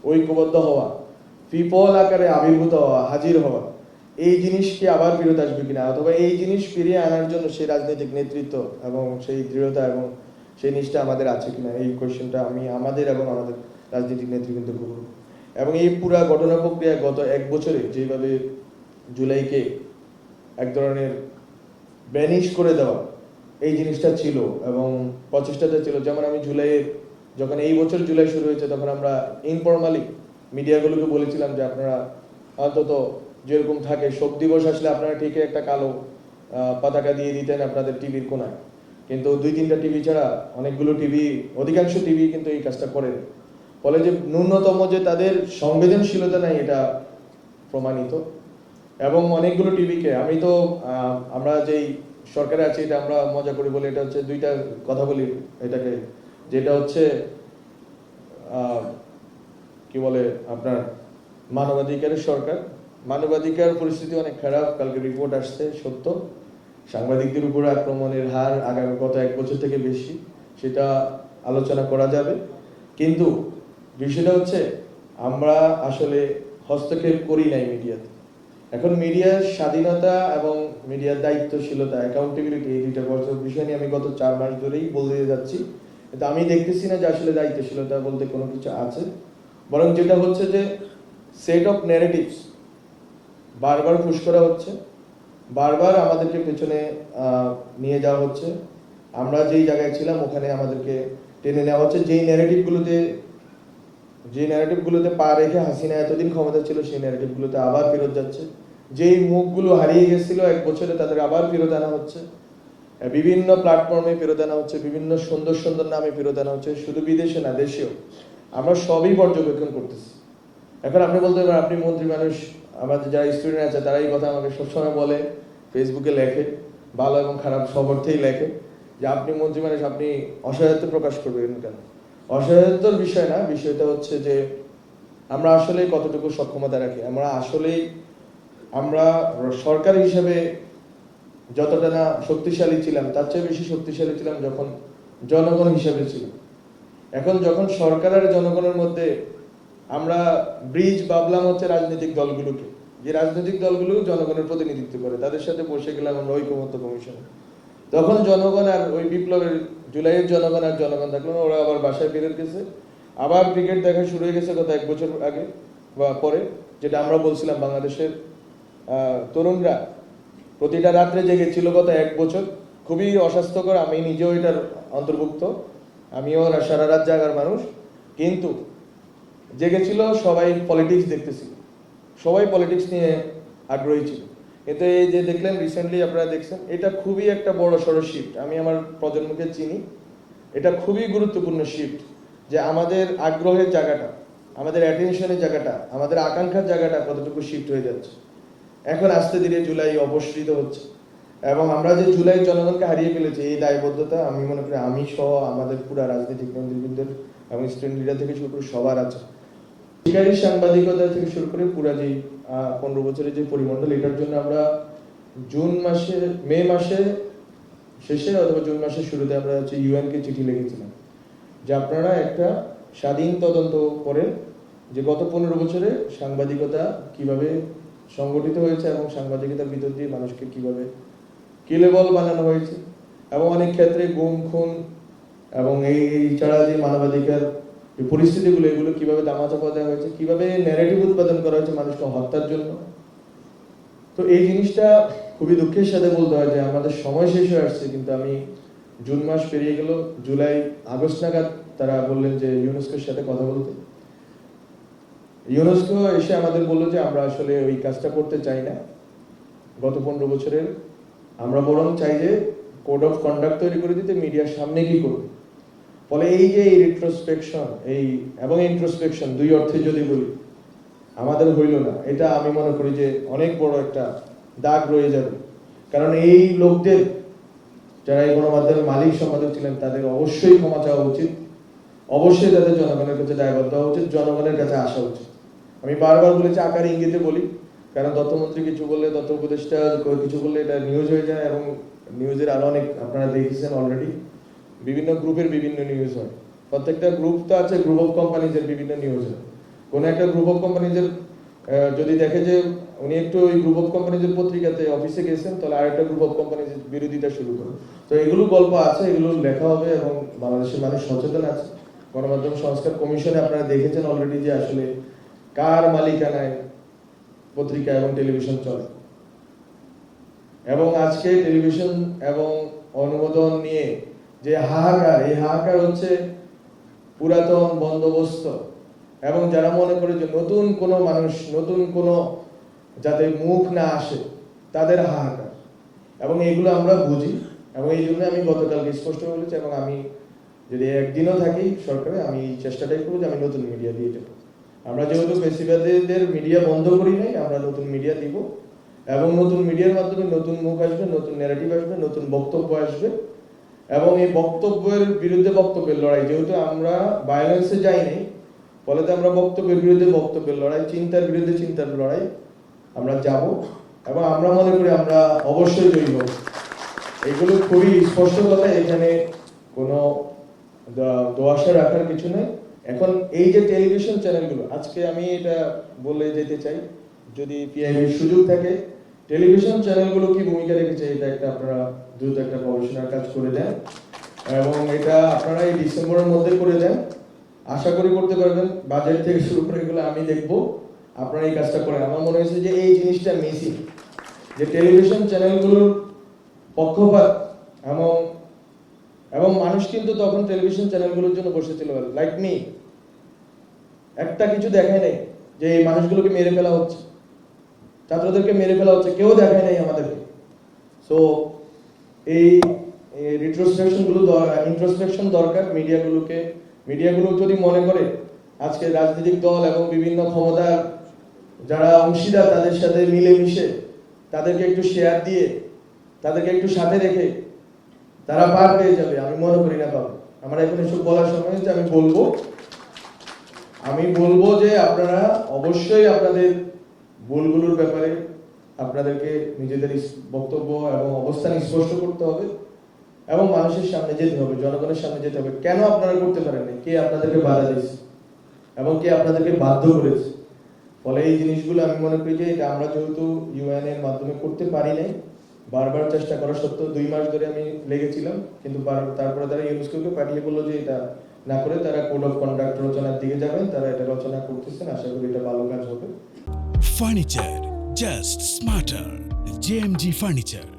ঐক্যবদ্ধ হওয়া, পিপল আকারে আবির্ভূত হওয়া, হাজির হওয়া, এই জিনিস কি আবার ফেরত আসবে কিনা, অথবা এই জিনিস ফিরিয়ে আনার জন্য সেই রাজনৈতিক নেতৃত্ব এবং সেই দৃঢ়তা এবং সেই নিষ্ঠা আমাদের আছে কিনা, এই কোয়েশ্চেনটা আমি আমাদের এবং আমাদের রাজনৈতিক নেতৃবৃন্দ করব। এবং এই পুরা ঘটনা প্রক্রিয়া গত 1 বছরে যেভাবে জুলাইকে এক ধরনের ব্যানিশ করে দেওয়া, এই জিনিসটা ছিল এবং প্রচেষ্টাটা ছিল। যেমন আমি যখন এই বছর জুলাই শুরু হয়েছে, তখন আমরা ইনফরমালি মিডিয়াগুলোকে বলেছিলাম যে আপনারা অন্তত যেরকম থাকে শোক দিবস আসলে আপনারা ঠিকই একটা কালো পতাকা দিয়ে দিতেন আপনাদের টিভির কোনায়, কিন্তু 2-3টা টিভি ছাড়া অনেকগুলো টিভি, অধিকাংশ টিভি কিন্তু এই কাজটা করে। ফলে যে ন্যূনতম যে তাদের সংবেদনশীলতা নাই এটা প্রমাণিত। এবং অনেকগুলো টিভিকে আমরা যেই সরকারে আছি, এটা আমরা মজা করে বলি, এটা হচ্ছে 2টা কথা বলি এটাকে, যেটা হচ্ছে কি বলে আপনার মানবাধিকারের সরকার। মানবাধিকার পরিস্থিতি অনেক খারাপ, কালকে রিপোর্ট আসছে, সত্য। সাংবাদিকদের উপর আক্রমণের হার গত 1 বছর থেকে বেশি, সেটা আলোচনা করা যাবে। কিন্তু বিষয়টা হচ্ছে আমরা আসলে হস্তক্ষেপ করি নাই মিডিয়াতে। এখন মিডিয়ার স্বাধীনতা এবং মিডিয়ার দায়িত্বশীলতা, অ্যাকাউন্টেবিলিটি, এই 2টা বিষয় নিয়ে আমি গত 4 মাস ধরেই বলে যাচ্ছি, কিন্তু আমি দেখতেছি না যে আসলে দায়িত্বশীলতা বলতে কোনো কিছু আছে। বরং যেটা হচ্ছে যে সেট অফ ন্যারেটিভস বারবার পুশ করা হচ্ছে, বারবার আমাদেরকে পেছনে নিয়ে যাওয়া হচ্ছে। আমরা যেই জায়গায় ছিলাম ওখানে আমাদেরকে টেনে নেওয়া হচ্ছে। যেই ন্যারেটিভগুলোতে পা রেখে হাসিনা এতদিন ক্ষমতা ছিল, সেই ন্যারেটিভগুলোতে আবার ফেরত যাচ্ছে। যেই মুখগুলো হারিয়ে গেছিল 1 বছরে, তাদের আবার ফেরত আনা হচ্ছে, বিভিন্ন প্ল্যাটফর্মে ফেরত আনা হচ্ছে, বিভিন্ন সুন্দর সুন্দর নামে ফেরত আনা হচ্ছে, শুধু বিদেশে না দেশেও। আমরা সবই পর্যবেক্ষণ করতেছি। এখন আপনি বলতে পারেন আপনি মন্ত্রী মানুষ, আমাদের যারা স্টুডেন্ট আছে তারা এই কথা আমাকে সবসময় বলে, ফেসবুকে লেখে, ভালো এবং খারাপ সব অর্থেই লেখে, যে আপনি মন্ত্রী মানুষ, আপনি অসহায়ত্ব প্রকাশ করবেন কেন? অসহায়ত্বর বিষয় না, বিষয়টা হচ্ছে যে আমরা আসলে কতটুকু সক্ষমতা রাখি। আমরা সরকার হিসেবে যতটা না শক্তিশালী ছিলাম, তার চেয়ে বেশি শক্তিশালী ছিলাম যখন জনগণ হিসেবে ছিলাম। এখন যখন সরকার আর জনগণের মধ্যে আমরা ব্রিজ ভাবলাম হচ্ছে রাজনৈতিক দলগুলোকে, যে রাজনৈতিক দলগুলো জনগণের প্রতিনিধিত্ব করে, তাদের সাথে বসে গেলাম আমরা ঐকমত্য কমিশনে। তখন জনগণ আর ওই বিপ্লবের জুলাইয়ের জনগণ আর জনগণ থাকলো না, ওরা আবার বাসায় ফিরে গেছে, আবার ক্রিকেট দেখা শুরু হয়ে গেছে গত 1 বছর আগে বা পরে। যেটা আমরা বলছিলাম বাংলাদেশের তরুণরা প্রতিটা রাত্রে জেগেছিল গত 1 বছর, খুবই অস্বাস্থ্যকর। আমি নিজেও এটার অন্তর্ভুক্ত, আমিও সারা রাত জাগার মানুষ, কিন্তু জেগেছিল সবাই, পলিটিক্স দেখতেছিল, সবাই পলিটিক্স নিয়ে আগ্রহী ছিল। এতে এই যে দেখলেন রিসেন্টলি আপনারা দেখছেন, এটা খুবই একটা বড় সড়ো শিফট। আমি আমার প্রজন্মকে চিনি, এটা খুবই গুরুত্বপূর্ণ শিফট, যে আমাদের আগ্রহের জায়গাটা, আমাদের অ্যাটেনশনের জায়গাটা, আমাদের আকাঙ্ক্ষার জায়গাটা কতটুকু শিফট হয়ে যাচ্ছে। এখন আস্তে ধীরে জুলাই অপসৃত হচ্ছে, এবং আমরা যে জুলাই জনগণকে হারিয়ে ফেলেছি, এই দায়বদ্ধতা আমি মনে করি আমি সহ আমাদের পুরা রাজনৈতিক নেতৃবৃন্দের এবং স্টুডেন্ট লিডার থেকে শুরু করে সবার আছে। শিকারী সাংবাদিকতা থেকে শুরু করে পুরা যে 15 বছরের যে পরিমণ্ডল, এটার জন্য আমরা মে মাসে শেষে অথবা জুন মাসের শুরুতে আমরা হচ্ছে ইউএনকে চিঠি লিখেছিলাম যে আপনারা একটা স্বাধীন তদন্ত করেন, যে গত 15 বছরে সাংবাদিকতা কিভাবে সংগঠিত হয়েছে এবং সাংবাদিকতার ভিতর দিয়ে মানুষকে কিভাবে কিলেবল বানানো হয়েছে, এবং অনেক ক্ষেত্রে গুম খুন এবং এই ছাড়া যে মানবাধিকার পরিস্থিতিগুলো, এগুলো কিভাবে দামাচাপা দেওয়া হয়েছে, কিভাবে ন্যারেটিভ উৎপাদন করা হয়েছে মানুষকে হত্যার জন্য। তো এই জিনিসটা খুবই দুঃখের সাথে বলতে হয় যে আমাদের সময় শেষ হয়ে আসছে, কিন্তু আমি জুন মাস পেরিয়ে গেল, জুলাই আগস্ট নাগাদ তারা বললেন যে ইউনেস্কোর সাথে কথা বলতে। ইউনেস্কো এসে আমাদের বললো যে আমরা আসলে ওই কাজটা করতে চাই না গত 15 বছরের, আমরা বরং চাই যে কোড অফ কন্ডাক্ট তৈরি করে দিতে, মিডিয়ার সামনে কি করবে। ফলে এই যে রিট্রোস্পেকশন এবং ইন্ট্রোস্পেকশন, 2 অর্থে যদি বলি, আমাদের হইল না। এটা আমি মনে করি যে অনেক বড় একটা দাগ রয়ে যাবে। কারণ এই লোকদের, যারা এই গণমাধ্যমের মালিক সম্পাদক ছিলেন, তাদের অবশ্যই ক্ষমা চাওয়া উচিত, অবশ্যই তাদের জনগণের কাছে দায়বদ্ধ হওয়া উচিত, জনগণের কাছে আসা উচিত। আমি বারবার বলেছি, আকার ইঙ্গিতে বলি, কারণ তথ্যমন্ত্রী কিছু বললে, তথ্য উপদেষ্টা কিছু বললে এটা নিউজ হয়ে যায়, এবং নিউজের আরো অনেক আপনারা দেখেছেন অলরেডি, বিভিন্ন গ্রুপের বিভিন্ন নিউজ হয়। প্রত্যেকটা গ্রুপ তো আছে, গ্রুপ অফ কোম্পানিজের বিভিন্ন নিউজ হয়। কোনো একটা গ্রুপ অফ কোম্পানিজের যদি দেখে যে উনি একটু ওই গ্রুপ অফ কোম্পানিজের পত্রিকাতে অফিসে গেছেন, তাহলে আরেকটা গ্রুপ অফ কোম্পানিজের বিরোধিতা শুরু করে। তো এগুলো গল্প আছে, এগুলো লেখা হবে এবং বাংলাদেশের মানুষ সচেতন আছে। গণমাধ্যম সংস্কার কমিশনে আপনারা দেখেছেন অলরেডি যে আসলে কার মালিকানায় পত্রিকা এবং টেলিভিশন চলে, এবং আজকে টেলিভিশন এবং অনুমোদন নিয়ে যে হাহাকার, এই হাহাকার হচ্ছে পুরাতন বন্দোবস্ত এবং যারা মনে করে যে নতুন কোনো মানুষ, নতুন কোনো যাতে মুখ না আসে তাদের হাহাকার, এবং এইগুলো আমরা বুঝি। এবং এই জন্য আমি গতকালকে স্পষ্ট বলেছি, এবং আমি যদি একদিনও থাকি সরকারে, আমি এই চেষ্টাটাই করবো যে আমি নতুন মিডিয়া দিয়ে দেবো। আমরা যেহেতু ফেসিবাদীদের মিডিয়া বন্ধ করি নাই, আমরা নতুন মিডিয়া দিব, এবং নতুন মিডিয়ার মাধ্যমে নতুন মুখ আসবে, নতুন ন্যারেটিভ আসবে, নতুন বক্তব্য আসবে। এবং এই বক্তব্যের বিরুদ্ধে বক্তব্যের লড়াই, যেহেতু আমরা ভায়োলেন্সে যাইনি, ফলে তো আমরা বক্তব্যের বিরুদ্ধে বক্তব্যের লড়াই, চিন্তার বিরুদ্ধে চিন্তার লড়াই আমরা যাব, এবং আমরা মনে করি আমরা অবশ্যই জয়ী হব। এগুলো খুবই স্পষ্ট কথা, এখানে কোনো দোয়াশা রাখার কিছু নেই। এখন এই যে টেলিভিশন চ্যানেলগুলো, আজকে আমি এটা বলে যেতে চাই, যদি পিআইবির সুযোগ থাকে, টেলিভিশন চ্যানেলগুলো কি ভূমিকা রেখেছে এটা একটা আপনারা দ্রুত একটা গবেষণার কাজ করে দেন, এবং এটা আপনারা এই ডিসেম্বরের মধ্যে করে দেন। আশা করি করতে পারবেন, বাজেট থেকে শুরু করে এগুলো আমি দেখবো, আপনারা এই কাজটা করেন। আমার মনে হয়েছে যে এই জিনিসটা মিসিং, যে টেলিভিশন চ্যানেলগুলোর পক্ষপাত, এবং মানুষ কিন্তু তখন টেলিভিশন চ্যানেলগুলোর জন্য বসেছিল, লাইক মি, একটা কিছু দেখায় নাই যে এই মানুষগুলোকে মেরে ফেলা হচ্ছে, ছাত্রদেরকে মেরে ফেলা হচ্ছে, কেউ দেখায় নাই আমাদেরকে। সো এই ইন্ট্রোস্পেকশন দরকার মিডিয়াগুলো যদি মনে করে আজকে রাজনৈতিক দল এবং বিভিন্ন ক্ষমতার যারা অংশীদার তাদের সাথে মিলেমিশে তাদেরকে একটু শেয়ার দিয়ে, তাদেরকে একটু সাথে রেখে তারা পার পেয়ে যাবে, আমি মনে করি না পাবে। আমার এখন এসব বলার সময় হচ্ছে, আমি বলবো যে আপনারা অবশ্যই আপনাদের ভুলগুলোর ব্যাপারে আপনাদেরকে নিজেদের বক্তব্য এবং অবস্থান স্পষ্ট করতে হবে, এবং মানুষের সামনে যেতে হবে, জনগণের সামনে যেতে হবে। কেন আপনারা করতে পারেন না, কে আপনাদেরকে বাধা দিয়েছে এবং কে আপনাদেরকে বাধ্য করেছে। ফলে এই জিনিসগুলো আমি মনে করি যে এটা আমরা যেহেতু ইউএন এর মাধ্যমে করতে পারি নাই, বারবার চেষ্টা করা সত্ত্বেও 2 মাস ধরে আমি লেগেছিলাম, কিন্তু তারপরে তারা ইউনেস্কোকে পাঠিয়ে বললো যে এটা না করে তারা কোড অফ কন্ডাক্ট রচনার দিকে যাবেন। তারা এটা রচনা করতেছেন, আশা করি এটা ভালো কাজ হবে। Furniture just smarter. JMG Furniture.